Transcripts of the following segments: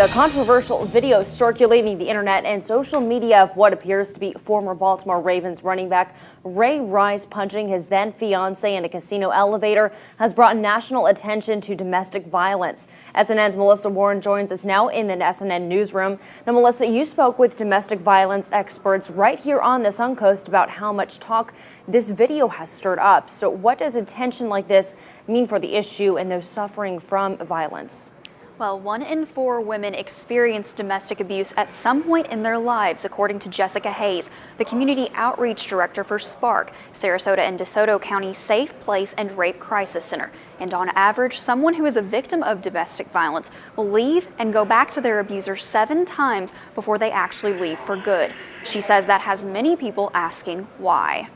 A controversial video circulating the internet and social media of what appears to be former Baltimore Ravens running back Ray Rice punching his then fiancee in a casino elevator has brought national attention to domestic violence. SNN's Melissa Warren joins us now in the SNN newsroom. Now, Melissa, you spoke with domestic violence experts right here on the Suncoast about how much talk this video has stirred up. So what does attention like this mean for the issue and those suffering from violence? Well, 1 in 4 women experience domestic abuse at some point in their lives, according to Jessica Hayes, the Community Outreach Director for SPARK, Sarasota and DeSoto County Safe Place and Rape Crisis Center. And on average, someone who is a victim of domestic violence will leave and go back to their abuser 7 times before they actually leave for good. She says that has many people asking why.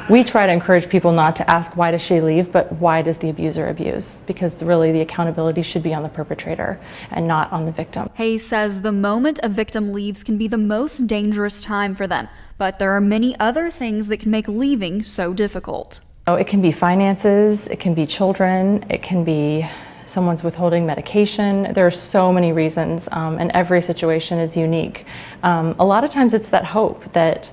We try to encourage people not to ask why does she leave, but why does the abuser abuse? Because really the accountability should be on the perpetrator and not on the victim. Hayes says the moment a victim leaves can be the most dangerous time for them, but there are many other things that can make leaving so difficult. It can be finances, it can be children, it can be someone's withholding medication. There are so many reasons, and every situation is unique. A lot of times it's that hope that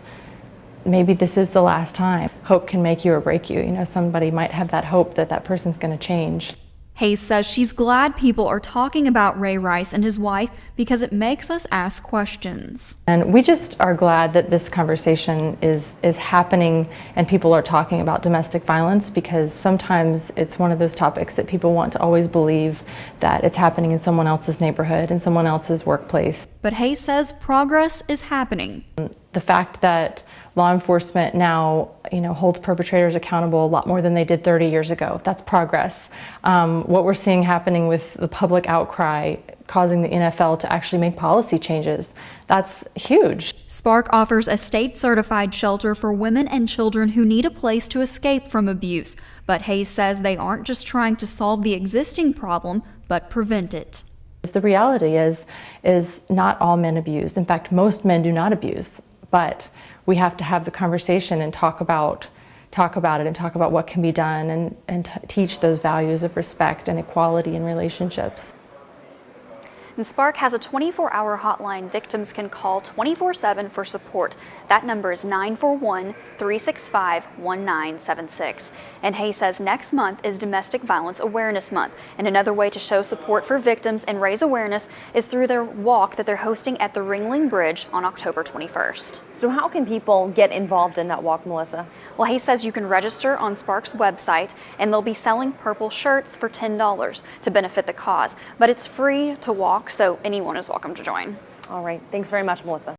maybe this is the last time. Hope can make you or break you. You know, somebody might have that hope that that person's going to change. Hayes says she's glad people are talking about Ray Rice and his wife because it makes us ask questions. And we just are glad that this conversation is happening and people are talking about domestic violence, because sometimes it's one of those topics that people want to always believe that it's happening in someone else's neighborhood, in someone else's workplace. But Hayes says progress is happening. The fact that law enforcement now, holds perpetrators accountable a lot more than they did 30 years ago. That's progress. What we're seeing happening with the public outcry causing the NFL to actually make policy changes, that's huge. SPARK offers a state-certified shelter for women and children who need a place to escape from abuse. But Hayes says they aren't just trying to solve the existing problem, but prevent it. The reality is not all men abuse. In fact, most men do not abuse. But we have to have the conversation and talk about it and talk about what can be done and teach those values of respect and equality in relationships. And SPARK has a 24-hour hotline victims can call 24/7 for support. That number is 941-365-1976. And Hayes says next month is Domestic Violence Awareness Month. And another way to show support for victims and raise awareness is through their walk that they're hosting at the Ringling Bridge on October 21st. So how can people get involved in that walk, Melissa? Well, Hayes says you can register on SPARK's website, and they'll be selling purple shirts for $10 to benefit the cause. But it's free to walk, so anyone is welcome to join. All right. Thanks very much, Melissa.